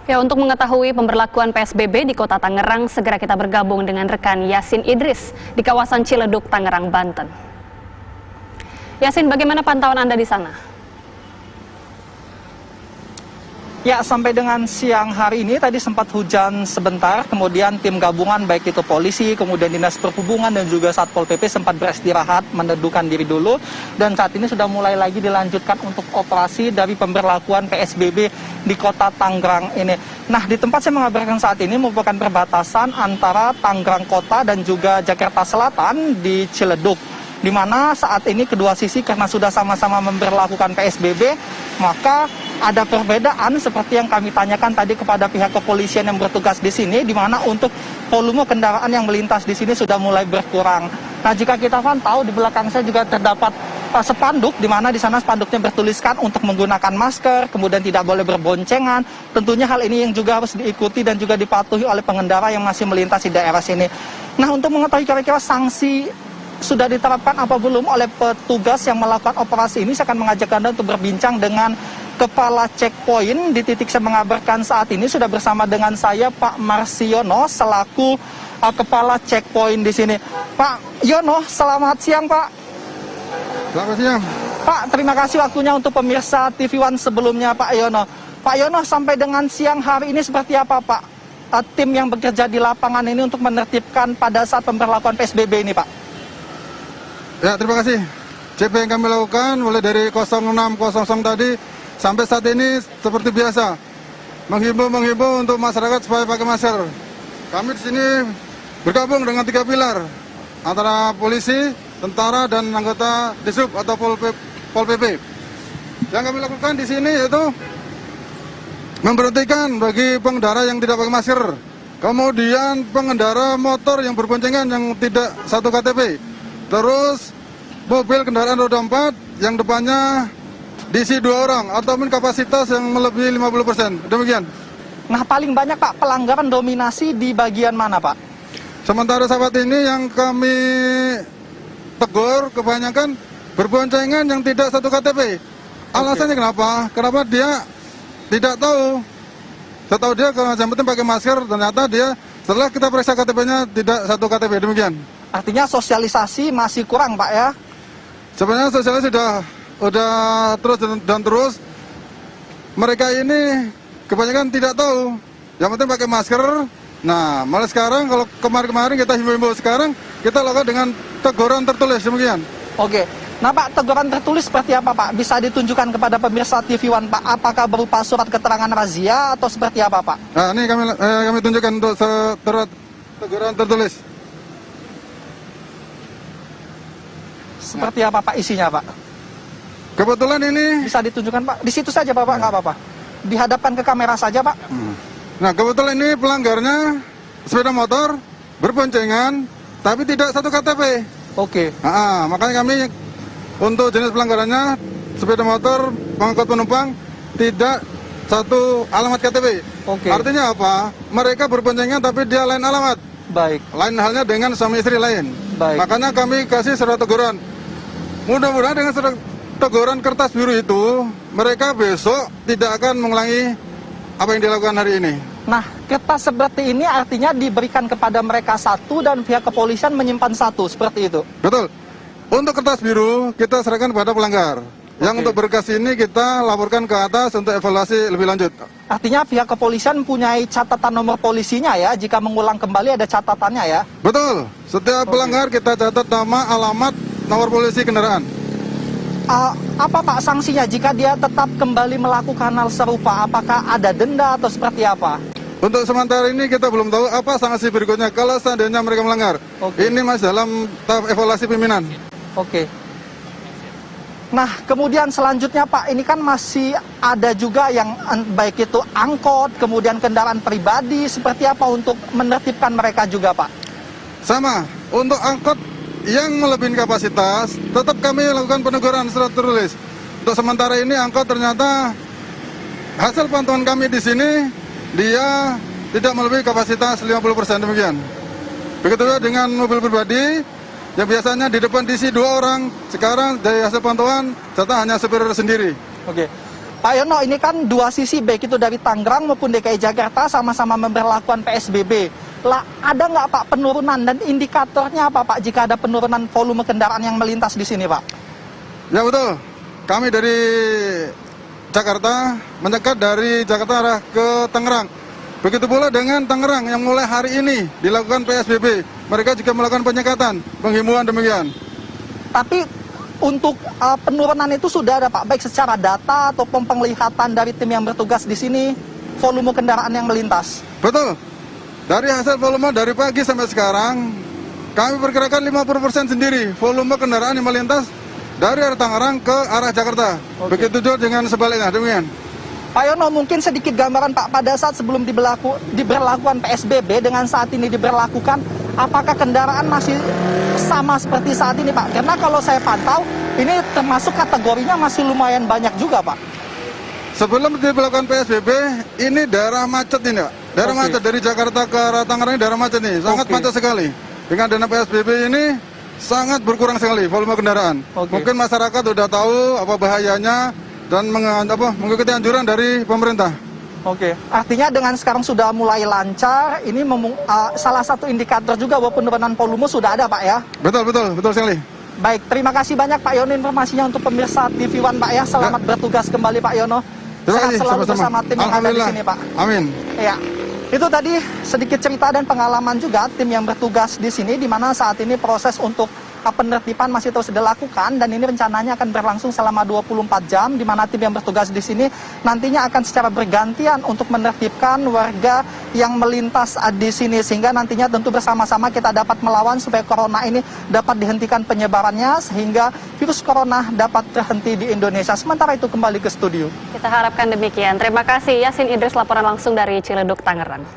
Ya, untuk mengetahui pemberlakuan PSBB di Kota Tangerang, segera kita bergabung dengan rekan Yasin Idris di kawasan Ciledug, Tangerang, Banten. Yasin, bagaimana pantauan Anda di sana? Ya, sampai dengan siang hari ini tadi sempat hujan sebentar, kemudian tim gabungan baik itu polisi, kemudian Dinas Perhubungan dan juga Satpol PP sempat beristirahat, meneduhkan diri dulu, dan saat ini sudah mulai lagi dilanjutkan untuk operasi dari pemberlakuan PSBB di Kota Tangerang ini. Nah, di tempat saya mengabarkan saat ini merupakan perbatasan antara Tangerang Kota dan juga Jakarta Selatan di Ciledug, di mana saat ini kedua sisi karena sudah sama-sama memberlakukan PSBB, maka ada perbedaan seperti yang kami tanyakan tadi kepada pihak kepolisian yang bertugas di sini, di mana untuk volume kendaraan yang melintas di sini sudah mulai berkurang. Nah, jika kita pantau di belakang saya juga terdapat spanduk, di mana di sana spanduknya bertuliskan untuk menggunakan masker, kemudian tidak boleh berboncengan. Tentunya hal ini yang juga harus diikuti dan juga dipatuhi oleh pengendara yang masih melintas di daerah sini. Nah, untuk mengetahui kira-kira sanksi sudah diterapkan apa belum oleh petugas yang melakukan operasi ini, saya akan mengajak Anda untuk berbincang dengan Kepala Checkpoint di titik saya mengabarkan saat ini. Sudah bersama dengan saya Pak Marsiono selaku Kepala Checkpoint di sini. Pak Yono, selamat siang Pak. Selamat siang. Pak, terima kasih waktunya untuk pemirsa TV One sebelumnya Pak Yono. Pak Yono, sampai dengan siang hari ini seperti apa Pak tim yang bekerja di lapangan ini untuk menertibkan pada saat pemberlakuan PSBB ini Pak? Ya, terima kasih. CP yang kami lakukan mulai dari 06.00 tadi sampai saat ini seperti biasa, menghimbau untuk masyarakat supaya pakai masker. Kami di sini bergabung dengan 3 pilar, antara polisi, tentara, dan anggota Disub atau Pol PP. Yang kami lakukan di sini yaitu memberhentikan bagi pengendara yang tidak pakai masker, kemudian pengendara motor yang berboncengan yang tidak satu KTP, terus mobil kendaraan roda 4 yang depannya diisi 2 orang ataupun kapasitas yang melebihi 50%. Demikian. Nah, paling banyak Pak pelanggaran dominasi di bagian mana Pak? Sementara saat ini yang kami tegur kebanyakan berboncengan yang tidak satu KTP. Alasannya kenapa? Kenapa dia tidak tahu. Setahu dia yang penting pakai masker, ternyata dia setelah kita periksa KTP-nya tidak satu KTP. Demikian. Artinya sosialisasi masih kurang Pak ya? Sebenarnya sosialisasi udah terus dan terus. Mereka ini kebanyakan tidak tahu. Yang penting pakai masker. Nah, malah sekarang kalau kemarin kita himbau-himbau, sekarang kita lakukan dengan teguran tertulis. Demikian. Oke. Nah Pak, teguran tertulis seperti apa Pak? Bisa ditunjukkan kepada pemirsa TV One Pak? Apakah berupa surat keterangan razia atau seperti apa Pak? Nah, ini kami tunjukkan untuk teguran tertulis. Seperti apa Pak isinya Pak? Kebetulan ini bisa ditunjukkan Pak. Di situ saja Pak, nggak apa-apa. Dihadapkan ke kamera saja Pak. Nah, kebetulan ini pelanggarnya sepeda motor berboncengan tapi tidak satu KTP. Oke. Makanya kami untuk jenis pelanggarannya sepeda motor pengangkut penumpang tidak satu alamat KTP. Oke. Artinya apa? Mereka berboncengan tapi dia lain alamat. Baik. Lain halnya dengan suami istri lain. Baik. Makanya kami kasih surat teguran. Mudah-mudahan dengan surat teguran kertas biru itu, mereka besok tidak akan mengulangi apa yang dilakukan hari ini. Nah, kertas seperti ini artinya diberikan kepada mereka satu dan pihak kepolisian menyimpan satu, seperti itu? Betul. Untuk kertas biru kita serahkan kepada pelanggar. Yang untuk berkas ini kita laporkan ke atas untuk evaluasi lebih lanjut. Artinya pihak kepolisian mempunyai catatan nomor polisinya ya, jika mengulang kembali ada catatannya ya? Betul. Setiap pelanggar kita catat nama, alamat, nomor polisi kendaraan. Apa Pak sanksinya jika dia tetap kembali melakukan hal serupa? Apakah ada denda atau seperti apa? Untuk sementara ini kita belum tahu apa sanksi berikutnya kalau seandainya mereka melanggar. Ini masih dalam tahap evaluasi pimpinan. Oke. Nah, kemudian selanjutnya Pak, ini kan masih ada juga yang baik itu angkot, kemudian kendaraan pribadi, seperti apa untuk menertibkan mereka juga Pak? Sama, untuk angkot yang melebihi kapasitas, tetap kami lakukan peneguran surat tertulis. Untuk sementara ini angkot ternyata hasil pantauan kami di sini, dia tidak melebihi kapasitas 50%, demikian. Begitu juga dengan mobil pribadi, yang biasanya di depan diisi 2 orang, sekarang dari hasil pantauan, ternyata hanya supir sendiri. Oke. Pak Yono, ini kan dua sisi baik itu dari Tangerang maupun DKI Jakarta sama-sama memberlakukan PSBB. Lah, ada nggak Pak penurunan dan indikatornya apa Pak jika ada penurunan volume kendaraan yang melintas di sini Pak? Ya betul, kami dari Jakarta menyekat dari Jakarta arah ke Tangerang. Begitu pula dengan Tangerang yang mulai hari ini dilakukan PSBB. Mereka juga melakukan penyekatan, penghimbauan demikian. Tapi untuk penurunan itu sudah ada Pak, baik secara data ataupun penglihatan dari tim yang bertugas di sini, volume kendaraan yang melintas. Betul, dari hasil volume dari pagi sampai sekarang, kami perkirakan 50% sendiri volume kendaraan yang melintas dari arah Tangerang ke arah Jakarta. Oke. Begitu juga dengan sebaliknya, demikian. Pak Yono, mungkin sedikit gambaran Pak, pada saat sebelum diberlakukan PSBB dengan saat ini diberlakukan, apakah kendaraan masih sama seperti saat ini Pak? Karena kalau saya pantau, ini termasuk kategorinya masih lumayan banyak juga Pak. Sebelum diberlakukan PSBB, ini daerah macet ini, Pak. Daerah Oke. macet dari Jakarta ke arah Tangerang ini daerah macet nih, sangat Oke. macet sekali. Dengan dana PSBB ini sangat berkurang sekali volume kendaraan. Oke. Mungkin masyarakat sudah tahu apa bahayanya dan mengikuti anjuran dari pemerintah. Oke, artinya dengan sekarang sudah mulai lancar, ini salah satu indikator juga bahwa penurunan volume sudah ada Pak ya. Betul sekali. Baik, terima kasih banyak Pak Yono informasinya untuk pemirsa TV One Pak ya. Selamat bertugas kembali Pak Yono. Terima Sehat kasih, selalu sama-sama. bersama tim yang ada di Alhamdulillah. sini Pak. Amin. Ya, itu tadi sedikit cerita dan pengalaman juga tim yang bertugas di sini, di mana saat ini proses untuk penertiban masih terus dilakukan dan ini rencananya akan berlangsung selama 24 jam, di mana tim yang bertugas di sini nantinya akan secara bergantian untuk menertibkan warga yang melintas di sini, sehingga nantinya tentu bersama-sama kita dapat melawan supaya corona ini dapat dihentikan penyebarannya sehingga virus corona dapat terhenti di Indonesia. Sementara itu kembali ke studio. Kita harapkan demikian. Terima kasih Yasin Idris, laporan langsung dari Ciledug, Tangerang.